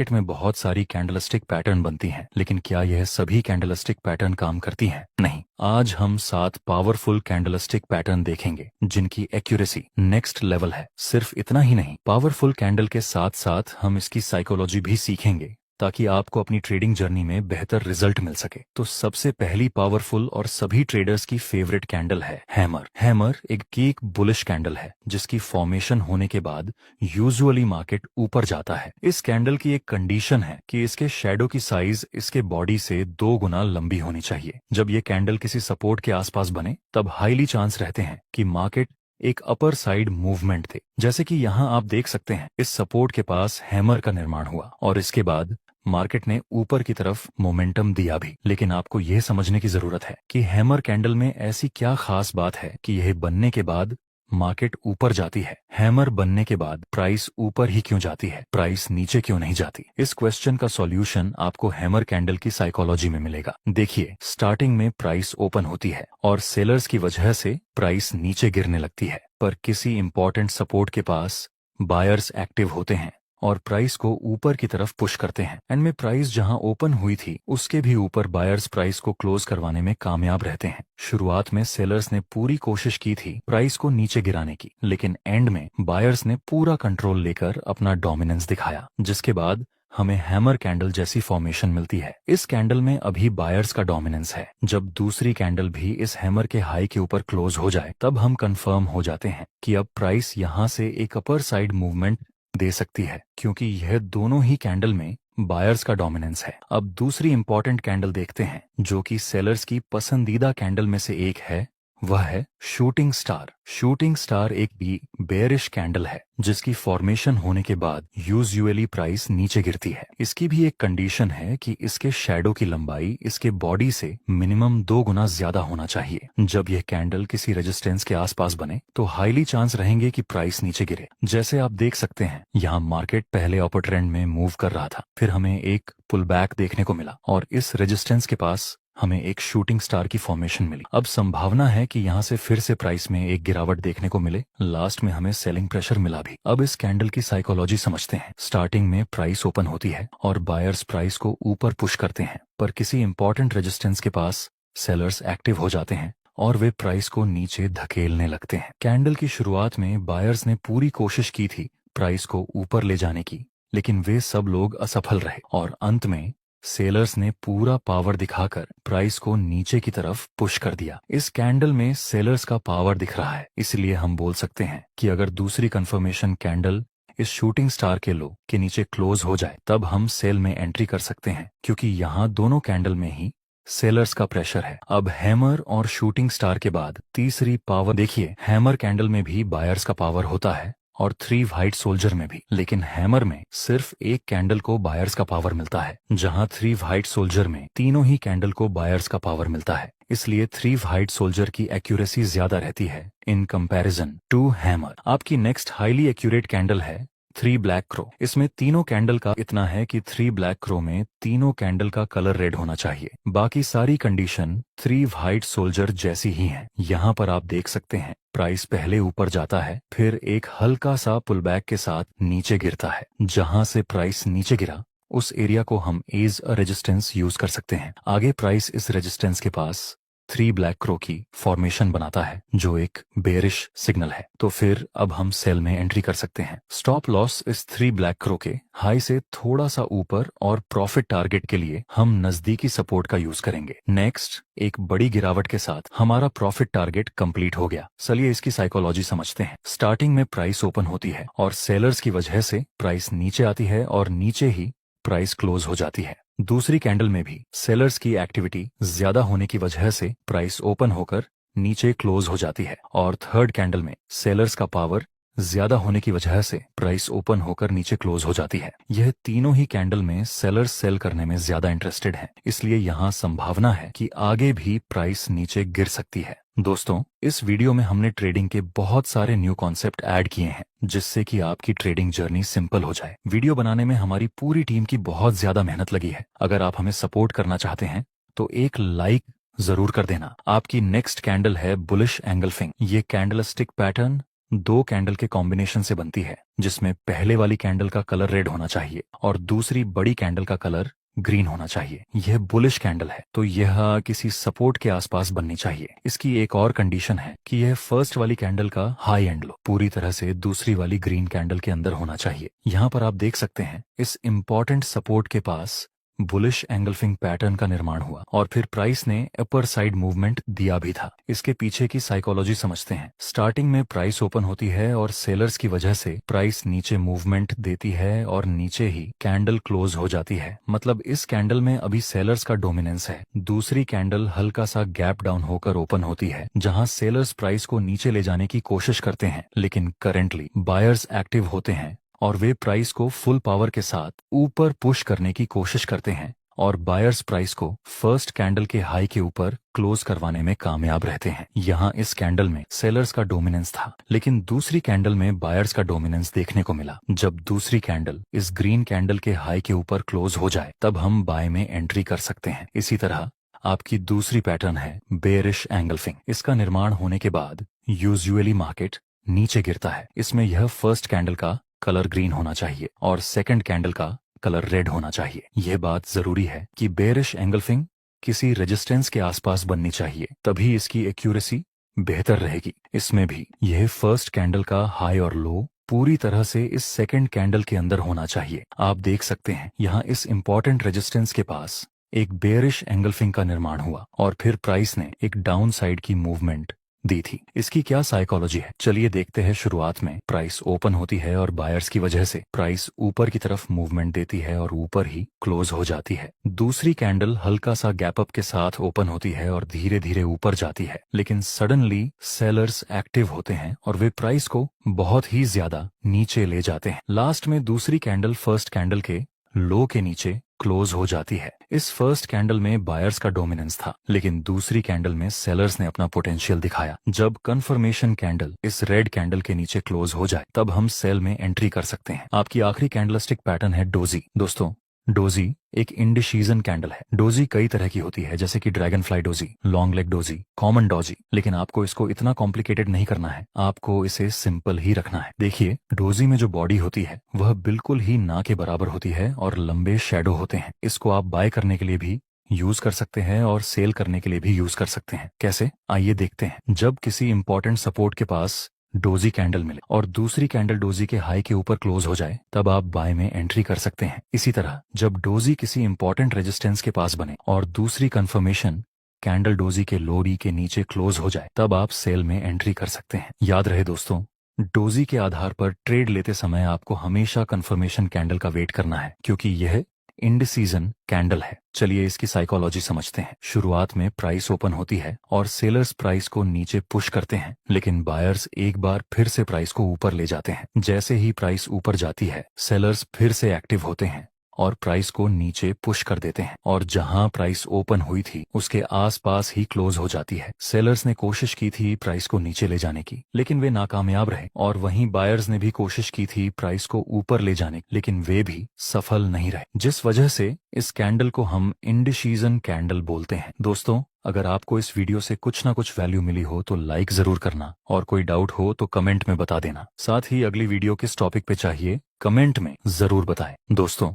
Market में बहुत सारी कैंडलस्टिक पैटर्न बनती हैं, लेकिन क्या यह सभी कैंडलस्टिक पैटर्न काम करती हैं? नहीं। आज हम 7 पावरफुल कैंडलस्टिक पैटर्न देखेंगे जिनकी एक्यूरेसी नेक्स्ट लेवल है। सिर्फ इतना ही नहीं, पावरफुल कैंडल के साथ साथ हम इसकी साइकोलॉजी भी सीखेंगे ताकि आपको अपनी ट्रेडिंग जर्नी में बेहतर रिजल्ट मिल सके। तो सबसे पहली पावरफुल और सभी ट्रेडर्स की फेवरेट कैंडल है हैमर। हैमर एक कीक बुलिश कैंडल है जिसकी फॉर्मेशन होने के बाद यूजुअली मार्केट ऊपर जाता है। इस कैंडल की एक कंडीशन है कि इसके शैडो की साइज इसके बॉडी से 2 गुना लंबी होनी चाहिए। जब ये कैंडल किसी सपोर्ट के आसपास बने तब हाईली चांस रहते हैं कि मार्केट एक अपर साइड मूवमेंट थे, जैसे कि यहाँ आप देख सकते हैं। इस सपोर्ट के पास हैमर का निर्माण हुआ और इसके बाद मार्केट ने ऊपर की तरफ मोमेंटम दिया भी। लेकिन आपको यह समझने की जरूरत है कि हैमर कैंडल में ऐसी क्या खास बात है कि यह बनने के बाद मार्केट ऊपर जाती है। हैमर बनने के बाद प्राइस ऊपर ही क्यों जाती है, प्राइस नीचे क्यों नहीं जाती? इस क्वेश्चन का सॉल्यूशन आपको हैमर कैंडल की साइकोलॉजी में मिलेगा। देखिए, स्टार्टिंग में प्राइस ओपन होती है और सेलर्स की वजह से प्राइस नीचे गिरने लगती है, पर किसी इंपॉर्टेंट सपोर्ट के पास बायर्स एक्टिव होते हैं और प्राइस को ऊपर की तरफ पुश करते हैं। एंड में प्राइस जहां ओपन हुई थी उसके भी ऊपर बायर्स प्राइस को क्लोज करवाने में कामयाब रहते हैं। शुरुआत में सेलर्स ने पूरी कोशिश की थी प्राइस को नीचे गिराने की, लेकिन एंड में बायर्स ने पूरा कंट्रोल लेकर अपना डोमिनेंस दिखाया, जिसके बाद हमें हैमर कैंडल जैसी फॉर्मेशन मिलती है। इस कैंडल में अभी बायर्स का डोमिनेंस है। जब दूसरी कैंडल भी इस हैमर के हाई के ऊपर क्लोज हो जाए तब हम कंफर्म हो जाते हैं कि अब प्राइस यहां से एक अपर साइड मूवमेंट दे सकती है, क्योंकि यह दोनों ही कैंडल में बायर्स का डोमिनेंस है। अब दूसरी इंपॉर्टेंट कैंडल देखते हैं जो कि सेलर्स की पसंदीदा कैंडल में से एक है, वह है शूटिंग स्टार। शूटिंग स्टार एक भी बेयरिश कैंडल है जिसकी फॉर्मेशन होने के बाद यूजुअली प्राइस नीचे गिरती है। इसकी भी एक कंडीशन है कि इसके शैडो की लंबाई इसके बॉडी से मिनिमम 2 गुना ज्यादा होना चाहिए। जब यह कैंडल किसी रेजिस्टेंस के आसपास बने तो हाईली चांस रहेंगे कि प्राइस नीचे गिरे। जैसे आप देख सकते हैं, यहाँ मार्केट पहले अपर ट्रेंड में मूव कर रहा था, फिर हमें एक पुल बैक देखने को मिला और इस रेजिस्टेंस के पास हमें एक शूटिंग स्टार की फॉर्मेशन मिली। अब संभावना है कि यहाँ से फिर से प्राइस में एक गिरावट देखने को मिले। लास्ट में हमें सेलिंग प्रेशर मिला भी। अब इस कैंडल की साइकोलॉजी समझते हैं। स्टार्टिंग में प्राइस ओपन होती है और बायर्स प्राइस को ऊपर पुश करते हैं, पर किसी इंपॉर्टेंट रेजिस्टेंस के पास सेलर्स एक्टिव हो जाते हैं और वे प्राइस को नीचे धकेलने लगते हैं। कैंडल की शुरुआत में बायर्स ने पूरी कोशिश की थी प्राइस को ऊपर ले जाने की, लेकिन वे सब लोग असफल रहे और अंत में सेलर्स ने पूरा पावर दिखाकर प्राइस को नीचे की तरफ पुश कर दिया। इस कैंडल में सेलर्स का पावर दिख रहा है, इसलिए हम बोल सकते हैं कि अगर दूसरी कंफर्मेशन कैंडल इस शूटिंग स्टार के लो के नीचे क्लोज हो जाए तब हम सेल में एंट्री कर सकते हैं, क्योंकि यहाँ दोनों कैंडल में ही सेलर्स का प्रेशर है। अब हैमर और शूटिंग स्टार के बाद तीसरी पावर देखिए। हैमर कैंडल में भी बायर्स का पावर होता है और 3 व्हाइट सोल्जर में भी, लेकिन हैमर में सिर्फ एक कैंडल को बायर्स का पावर मिलता है, जहां 3 व्हाइट सोल्जर में तीनों ही कैंडल को बायर्स का पावर मिलता है। इसलिए 3 व्हाइट सोल्जर की एक्यूरेसी ज्यादा रहती है इन कंपैरिजन टू हैमर। आपकी नेक्स्ट हाईली एक्यूरेट कैंडल है 3 ब्लैक क्रो। इसमें तीनों कैंडल का इतना है कि 3 ब्लैक क्रो में तीनों कैंडल का कलर रेड होना चाहिए। बाकी सारी कंडीशन 3 व्हाइट सोल्जर जैसी ही हैं। यहाँ पर आप देख सकते हैं प्राइस पहले ऊपर जाता है, फिर एक हल्का सा पुल बैक के साथ नीचे गिरता है। जहां से प्राइस नीचे गिरा उस एरिया को हम एज अ रेजिस्टेंस यूज कर सकते हैं। आगे प्राइस इस रेजिस्टेंस के पास 3 ब्लैक क्रो की फॉर्मेशन बनाता है जो एक बेरिश सिग्नल है, तो फिर अब हम सेल में एंट्री कर सकते हैं। स्टॉप लॉस इस 3 ब्लैक क्रो के हाई से थोड़ा सा ऊपर और प्रॉफिट टारगेट के लिए हम नजदीकी सपोर्ट का यूज करेंगे। नेक्स्ट, एक बड़ी गिरावट के साथ हमारा प्रॉफिट टारगेट कंप्लीट हो गया। चलिए इसकी साइकोलॉजी समझते हैं। स्टार्टिंग में प्राइस ओपन होती है और सेलर्स की वजह से प्राइस नीचे आती है और नीचे ही प्राइस क्लोज हो जाती है। दूसरी कैंडल में भी सेलर्स की एक्टिविटी ज्यादा होने की वजह से प्राइस ओपन होकर नीचे क्लोज हो जाती है और थर्ड कैंडल में सेलर्स का पावर ज्यादा होने की वजह से प्राइस ओपन होकर नीचे क्लोज हो जाती है। यह तीनों ही कैंडल में सेलर्स सेल करने में ज्यादा इंटरेस्टेड हैं, इसलिए यहाँ संभावना है कि आगे भी प्राइस नीचे गिर सकती है। दोस्तों, इस वीडियो में हमने ट्रेडिंग के बहुत सारे न्यू कॉन्सेप्ट ऐड किए हैं जिससे कि आपकी ट्रेडिंग जर्नी सिंपल हो जाए। वीडियो बनाने में हमारी पूरी टीम की बहुत ज्यादा मेहनत लगी है। अगर आप हमें सपोर्ट करना चाहते हैं तो एक लाइक जरूर कर देना। आपकी नेक्स्ट कैंडल है बुलिश एंगल्फिंग। ये कैंडलस्टिक पैटर्न दो कैंडल के कॉम्बिनेशन से बनती है, जिसमें पहले वाली कैंडल का कलर रेड होना चाहिए और दूसरी बड़ी कैंडल का कलर ग्रीन होना चाहिए। यह बुलिश कैंडल है, तो यह किसी सपोर्ट के आसपास बननी चाहिए। इसकी एक और कंडीशन है कि यह फर्स्ट वाली कैंडल का हाई एंड लो पूरी तरह से दूसरी वाली ग्रीन कैंडल के अंदर होना चाहिए। यहाँ पर आप देख सकते हैं इस इंपॉर्टेंट सपोर्ट के पास बुलिश एंगल्फिंग पैटर्न का निर्माण हुआ और फिर प्राइस ने अपर साइड मूवमेंट दिया भी था। इसके पीछे की साइकोलॉजी समझते हैं। स्टार्टिंग में प्राइस ओपन होती है और सेलर्स की वजह से प्राइस नीचे मूवमेंट देती है और नीचे ही कैंडल क्लोज हो जाती है। मतलब इस कैंडल में अभी सेलर्स का डोमिनेंस है। दूसरी कैंडल हल्का सा गैप डाउन होकर ओपन होती है, जहां सेलर्स प्राइस को नीचे ले जाने की कोशिश करते हैं, लेकिन करेंटली बायर्स एक्टिव होते हैं और वे प्राइस को फुल पावर के साथ ऊपर पुश करने की कोशिश करते हैं और बायर्स प्राइस को फर्स्ट कैंडल के हाई के ऊपर क्लोज करवाने में कामयाब रहते हैं। यहाँ इस कैंडल में सेलर्स का डोमिनेंस था, लेकिन दूसरी कैंडल में बायर्स का डोमिनेंस देखने को मिला। जब दूसरी कैंडल इस ग्रीन कैंडल के हाई के ऊपर क्लोज हो जाए तब हम बाय में एंट्री कर सकते हैं। इसी तरह आपकी दूसरी पैटर्न है बेरिश एंगल्फिंग। इसका निर्माण होने के बाद यूजुअली मार्केट नीचे गिरता है। इसमें यह फर्स्ट कैंडल का कलर ग्रीन होना चाहिए और सेकंड कैंडल का कलर रेड होना चाहिए। यह बात जरूरी है कि बेरिश एंगल्फिंग किसी रेजिस्टेंस के आसपास बननी चाहिए, तभी इसकी एक्यूरेसी बेहतर रहेगी। इसमें भी यह फर्स्ट कैंडल का हाई और लो पूरी तरह से इस सेकंड कैंडल के अंदर होना चाहिए। आप देख सकते हैं यहाँ इस इंपॉर्टेंट रेजिस्टेंस के पास एक बेरिश एंगल्फिंग का निर्माण हुआ और फिर प्राइस ने एक डाउन साइड की मूवमेंट दी थी। इसकी क्या साइकोलॉजी है, चलिए देखते हैं। शुरुआत में प्राइस ओपन होती है और बायर्स की वजह से प्राइस ऊपर की तरफ मूवमेंट देती है और ऊपर ही क्लोज हो जाती है। दूसरी कैंडल हल्का सा गैप अप के साथ ओपन होती है और धीरे धीरे ऊपर जाती है, लेकिन सडनली सेलर्स एक्टिव होते हैं और वे प्राइस को बहुत ही ज्यादा नीचे ले जाते हैं। लास्ट में दूसरी कैंडल फर्स्ट कैंडल के लो के नीचे क्लोज हो जाती है। इस फर्स्ट कैंडल में बायर्स का डोमिनेंस था, लेकिन दूसरी कैंडल में सेलर्स ने अपना पोटेंशियल दिखाया। जब कंफर्मेशन कैंडल इस रेड कैंडल के नीचे क्लोज हो जाए तब हम सेल में एंट्री कर सकते हैं। आपकी आखिरी कैंडलस्टिक पैटर्न है डोजी। दोस्तों, डोजी एक इंडिसीजन कैंडल है। डोजी कई तरह की होती है, जैसे कि dragon fly doji, long leg doji, common doji, लेकिन आपको इसको इतना कॉम्प्लिकेटेड नहीं करना है, आपको इसे सिंपल ही रखना है। देखिए, डोजी में जो बॉडी होती है वह बिल्कुल ही ना के बराबर होती है और लंबे शेडो होते हैं। इसको आप बाय करने के लिए भी यूज कर सकते हैं और सेल करने के लिए भी यूज कर सकते हैं। कैसे, आइए देखते हैं। जब किसी इंपॉर्टेंट सपोर्ट के पास डोजी कैंडल मिले और दूसरी कैंडल डोजी के हाई के ऊपर क्लोज हो जाए तब आप बाय में एंट्री कर सकते हैं। इसी तरह जब डोजी किसी इंपॉर्टेंट रेजिस्टेंस के पास बने और दूसरी कंफर्मेशन कैंडल डोजी के लोरी के नीचे क्लोज हो जाए तब आप सेल में एंट्री कर सकते हैं। याद रहे दोस्तों, डोजी के आधार पर ट्रेड लेते समय आपको हमेशा कंफर्मेशन कैंडल का वेट करना है, क्योंकि यह इंडिसीजन कैंडल है। चलिए इसकी साइकोलॉजी समझते हैं। शुरुआत में प्राइस ओपन होती है और सेलर्स प्राइस को नीचे पुश करते हैं, लेकिन बायर्स एक बार फिर से प्राइस को ऊपर ले जाते हैं। जैसे ही प्राइस ऊपर जाती है, सेलर्स फिर से एक्टिव होते हैं और प्राइस को नीचे पुश कर देते हैं और जहां प्राइस ओपन हुई थी उसके आसपास ही क्लोज हो जाती है। सेलर्स ने कोशिश की थी प्राइस को नीचे ले जाने की, लेकिन वे नाकामयाब रहे और वहीं बायर्स ने भी कोशिश की थी प्राइस को ऊपर ले जाने की, लेकिन वे भी सफल नहीं रहे, जिस वजह से इस कैंडल को हम इंडिसीजन कैंडल बोलते हैं। दोस्तों, अगर आपको इस वीडियो से कुछ ना कुछ वैल्यू मिली हो तो लाइक जरूर करना और कोई डाउट हो तो कमेंट में बता देना। साथ ही अगली वीडियो किस टॉपिक पे चाहिए कमेंट में जरूर बताएं। दोस्तों,